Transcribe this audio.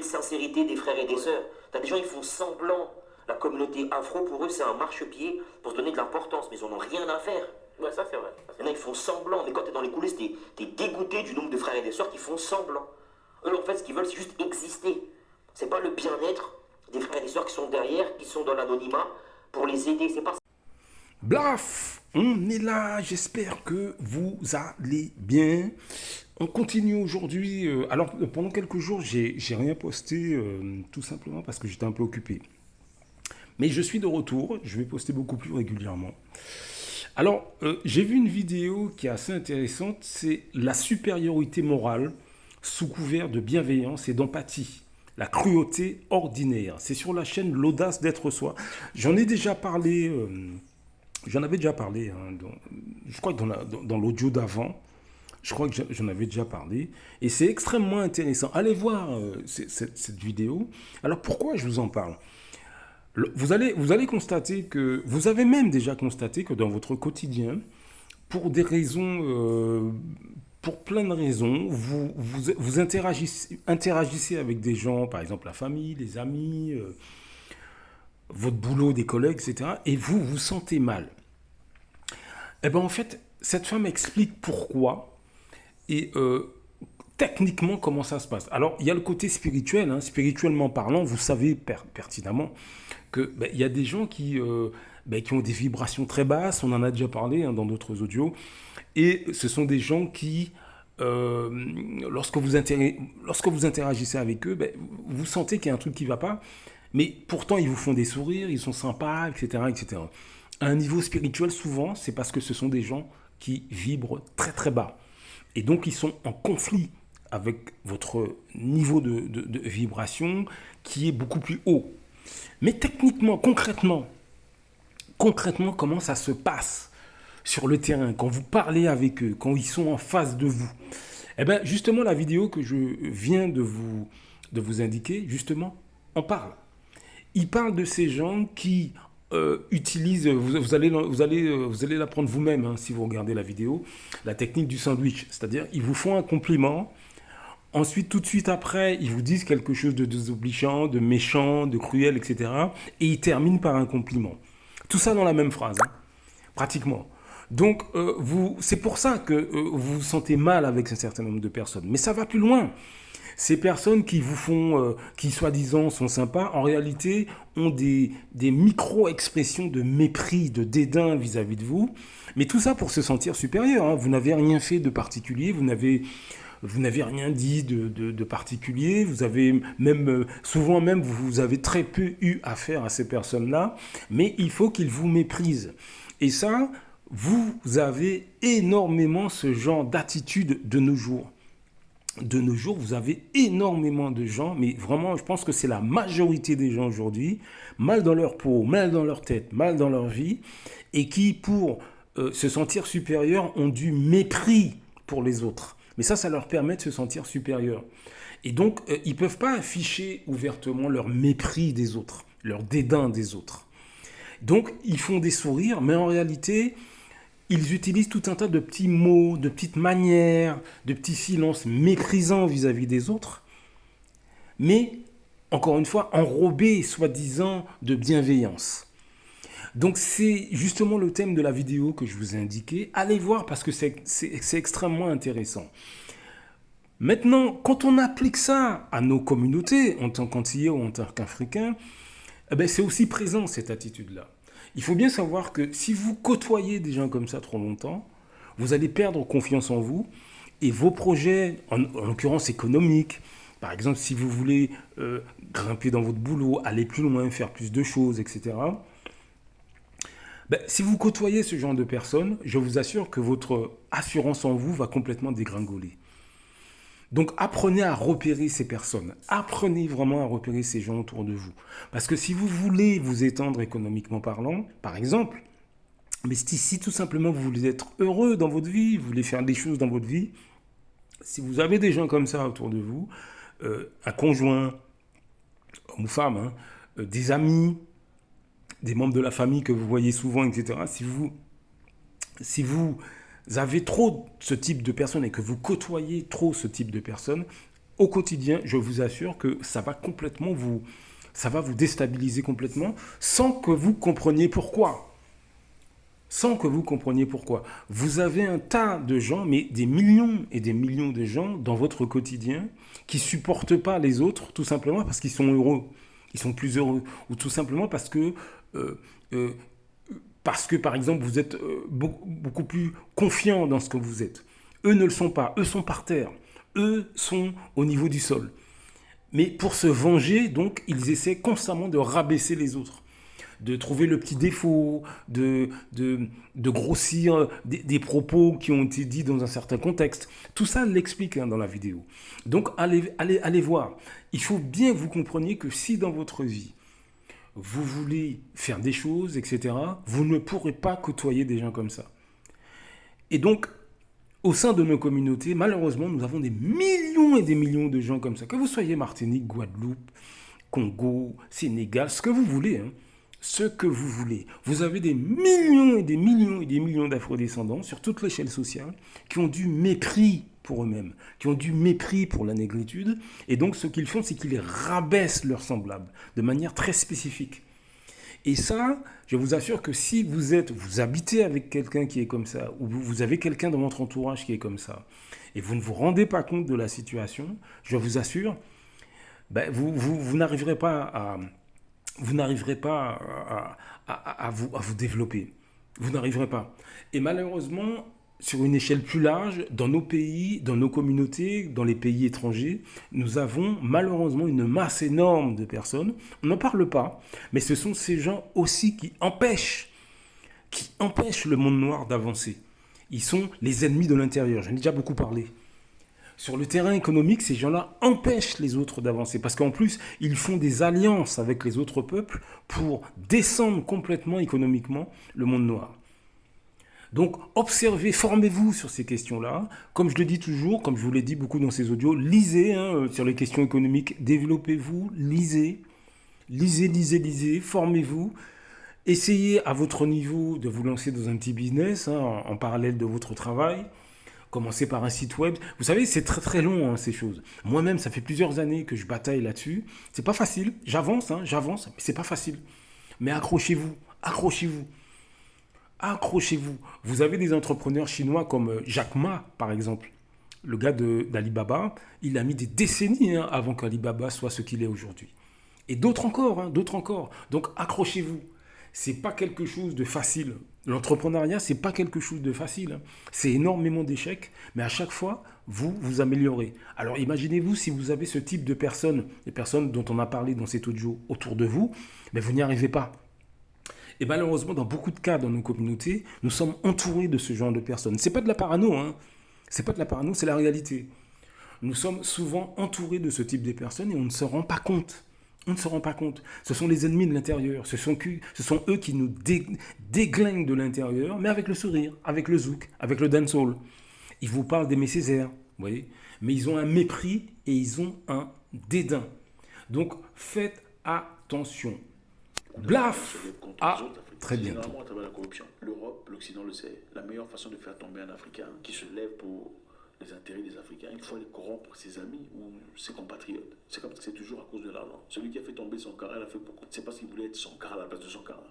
sincérité des frères et des sœurs. T'as des gens, ils font semblant. La communauté afro, pour eux, c'est un marchepied pour se donner de l'importance, mais ils en ont rien à faire. Ouais, ça c'est vrai. Il y en a, ils font semblant, mais quand t'es dans les coulisses, t'es dégoûté du nombre de frères et de sœurs qui font semblant. Eux, en fait, ce qu'ils veulent, c'est juste exister. C'est pas le bien-être des frères et des sœurs qui sont derrière, qui sont dans l'anonymat, pour les aider. C'est pas ça. Blaf, on est là, j'espère que vous allez bien. On continue aujourd'hui. Alors, pendant quelques jours, j'ai rien posté, tout simplement parce que j'étais un peu occupé. Mais je suis de retour, je vais poster beaucoup plus régulièrement. Alors, j'ai vu une vidéo qui est assez intéressante, c'est la supériorité morale sous couvert de bienveillance et d'empathie. La cruauté ordinaire. C'est sur la chaîne L'Audace d'être soi. J'en ai déjà parlé, j'en avais déjà parlé, hein, je crois que dans l'audio d'avant, je crois que j'en avais déjà parlé. Et c'est extrêmement intéressant. Allez voir cette vidéo. Alors pourquoi je vous en parle ? Vous allez constater que, vous avez même déjà constaté que dans votre quotidien, pour des raisons, pour plein de raisons, vous interagissez avec des gens, par exemple la famille, les amis, votre boulot, des collègues, etc. Et vous vous sentez mal. Eh bien en fait, cette femme explique pourquoi et techniquement comment ça se passe. Alors il y a le côté spirituel, hein, spirituellement parlant, vous savez pertinemment que y a des gens qui ont des vibrations très basses, on en a déjà parlé hein, dans d'autres audios, et ce sont des gens qui, lorsque vous interagissez avec eux, vous sentez qu'il y a un truc qui ne va pas, mais pourtant ils vous font des sourires, ils sont sympas, etc., etc. À un niveau spirituel, souvent, c'est parce que ce sont des gens qui vibrent très très bas. Et donc ils sont en conflit avec votre niveau de vibration qui est beaucoup plus haut. Mais techniquement, concrètement, comment ça se passe sur le terrain, quand vous parlez avec eux, quand ils sont en face de vous? Eh bien, justement, la vidéo que je viens de vous indiquer, justement, en parle. Il parle de ces gens qui utilisent, vous allez l'apprendre vous-même hein, si vous regardez la vidéo, la technique du sandwich. C'est-à-dire, ils vous font un compliment. Ensuite, tout de suite après, ils vous disent quelque chose de désobligeant, de méchant, de cruel, etc. Et ils terminent par un compliment. Tout ça dans la même phrase, hein, pratiquement. Donc, c'est pour ça que vous vous sentez mal avec un certain nombre de personnes. Mais ça va plus loin. Ces personnes qui vous font, qui soi-disant sont sympas, en réalité ont des micro-expressions de mépris, de dédain vis-à-vis de vous. Mais tout ça pour se sentir supérieur. Hein. Vous n'avez rien fait de particulier, vous n'avez rien dit de particulier, vous avez même, souvent même, vous avez très peu eu affaire à ces personnes-là, mais il faut qu'ils vous méprisent. Et ça, vous avez énormément ce genre d'attitude de nos jours. De nos jours, vous avez énormément de gens, mais vraiment, je pense que c'est la majorité des gens aujourd'hui, mal dans leur peau, mal dans leur tête, mal dans leur vie, et qui, pour se sentir supérieurs, ont du mépris pour les autres. Mais ça leur permet de se sentir supérieurs. Et donc, ils ne peuvent pas afficher ouvertement leur mépris des autres, leur dédain des autres. Donc, ils font des sourires, mais en réalité, ils utilisent tout un tas de petits mots, de petites manières, de petits silences méprisants vis-à-vis des autres, mais, encore une fois, enrobés, soi-disant, de bienveillance. Donc c'est justement le thème de la vidéo que je vous ai indiqué. Allez voir parce que c'est extrêmement intéressant. Maintenant, quand on applique ça à nos communautés, en tant qu'Antillais ou en tant qu'Africains, c'est aussi présent cette attitude-là. Il faut bien savoir que si vous côtoyez des gens comme ça trop longtemps, vous allez perdre confiance en vous et vos projets, en l'occurrence économiques, par exemple si vous voulez grimper dans votre boulot, aller plus loin, faire plus de choses, etc., si vous côtoyez ce genre de personnes, je vous assure que votre assurance en vous va complètement dégringoler. Donc apprenez à repérer ces personnes. Apprenez vraiment à repérer ces gens autour de vous. Parce que si vous voulez vous étendre économiquement parlant, par exemple, mais si tout simplement vous voulez être heureux dans votre vie, vous voulez faire des choses dans votre vie, si vous avez des gens comme ça autour de vous, un conjoint, homme ou femme, hein, des amis, des membres de la famille que vous voyez souvent, etc. Si vous avez trop ce type de personnes et que vous côtoyez trop ce type de personnes, au quotidien, je vous assure que ça va vous déstabiliser complètement sans que vous compreniez pourquoi. Sans que vous compreniez pourquoi. Vous avez un tas de gens, mais des millions et des millions de gens dans votre quotidien qui supportent pas les autres, tout simplement parce qu'ils sont heureux. Ils sont plus heureux. Ou tout simplement euh, euh, parce que par exemple, vous êtes beaucoup plus confiant dans ce que vous êtes. Eux ne le sont pas. Eux sont par terre. Eux sont au niveau du sol. Mais pour se venger, donc, ils essaient constamment de rabaisser les autres, de trouver le petit défaut, de grossir des propos qui ont été dits dans un certain contexte. Tout ça l'explique dans la vidéo. Donc allez voir. Il faut bien que vous compreniez que si dans votre vie, vous voulez faire des choses, etc., vous ne pourrez pas côtoyer des gens comme ça. Et donc, au sein de nos communautés, malheureusement, nous avons des millions et des millions de gens comme ça. Que vous soyez Martinique, Guadeloupe, Congo, Sénégal, ce que vous voulez, hein, ce que vous voulez. Vous avez des millions et des millions et des millions d'afrodescendants sur toute l'échelle sociale qui ont du mépris pour eux-mêmes, qui ont du mépris pour la négritude. Et donc, ce qu'ils font, c'est qu'ils rabaissent leurs semblables de manière très spécifique. Et ça, je vous assure que si vous habitez avec quelqu'un qui est comme ça, ou vous avez quelqu'un dans votre entourage qui est comme ça, et vous ne vous rendez pas compte de la situation, je vous assure, ben vous n'arriverez pas à vous développer. Vous n'arriverez pas. Et malheureusement, sur une échelle plus large, dans nos pays, dans nos communautés, dans les pays étrangers, nous avons malheureusement une masse énorme de personnes. On n'en parle pas, mais ce sont ces gens aussi qui empêchent le monde noir d'avancer. Ils sont les ennemis de l'intérieur. J'en ai déjà beaucoup parlé. Sur le terrain économique, ces gens-là empêchent les autres d'avancer parce qu'en plus, ils font des alliances avec les autres peuples pour descendre complètement économiquement le monde noir. Donc, observez, formez-vous sur ces questions-là. Comme je le dis toujours, comme je vous l'ai dit beaucoup dans ces audios, lisez sur les questions économiques, développez-vous, lisez, formez-vous. Essayez à votre niveau de vous lancer dans un petit business en parallèle de votre travail. Commencez par un site web. Vous savez, c'est très très long ces choses. Moi-même, ça fait plusieurs années que je bataille là-dessus. C'est pas facile. J'avance, mais c'est pas facile. Mais accrochez-vous, accrochez-vous. Accrochez-vous. Vous avez des entrepreneurs chinois comme Jack Ma, par exemple. Le gars d'Alibaba, il a mis des décennies avant qu'Alibaba soit ce qu'il est aujourd'hui. Et d'autres encore, d'autres encore. Donc accrochez-vous. C'est pas quelque chose de facile. L'entrepreneuriat, c'est pas quelque chose de facile. C'est énormément d'échecs, mais à chaque fois, vous vous améliorez. Alors imaginez-vous si vous avez ce type de personnes, les personnes dont on a parlé dans cet audio autour de vous, mais vous n'y arrivez pas. Et malheureusement, dans beaucoup de cas dans nos communautés, nous sommes entourés de ce genre de personnes. C'est pas de la parano, C'est pas de la parano, c'est la réalité. Nous sommes souvent entourés de ce type de personnes et on ne se rend pas compte. On ne se rend pas compte. Ce sont les ennemis de l'intérieur. Ce sont eux qui nous déglinguent de l'intérieur, mais avec le sourire, avec le zouk, avec le dancehall. Ils vous parlent d'Aimé Césaire, vous voyez. Mais ils ont un mépris et ils ont un dédain. Donc faites attention. Blaf! À très bientôt. Généralement à travers la corruption. L'Europe, l'Occident le sait. La meilleure façon de faire tomber un Africain qui se lève pour les intérêts des Africains, il faut aller corrompre ses amis ou ses compatriotes. C'est comme c'est toujours à cause de l'argent. Celui qui a fait tomber son cara, il a fait beaucoup. C'est parce qu'il voulait être son cara à la place de son cara.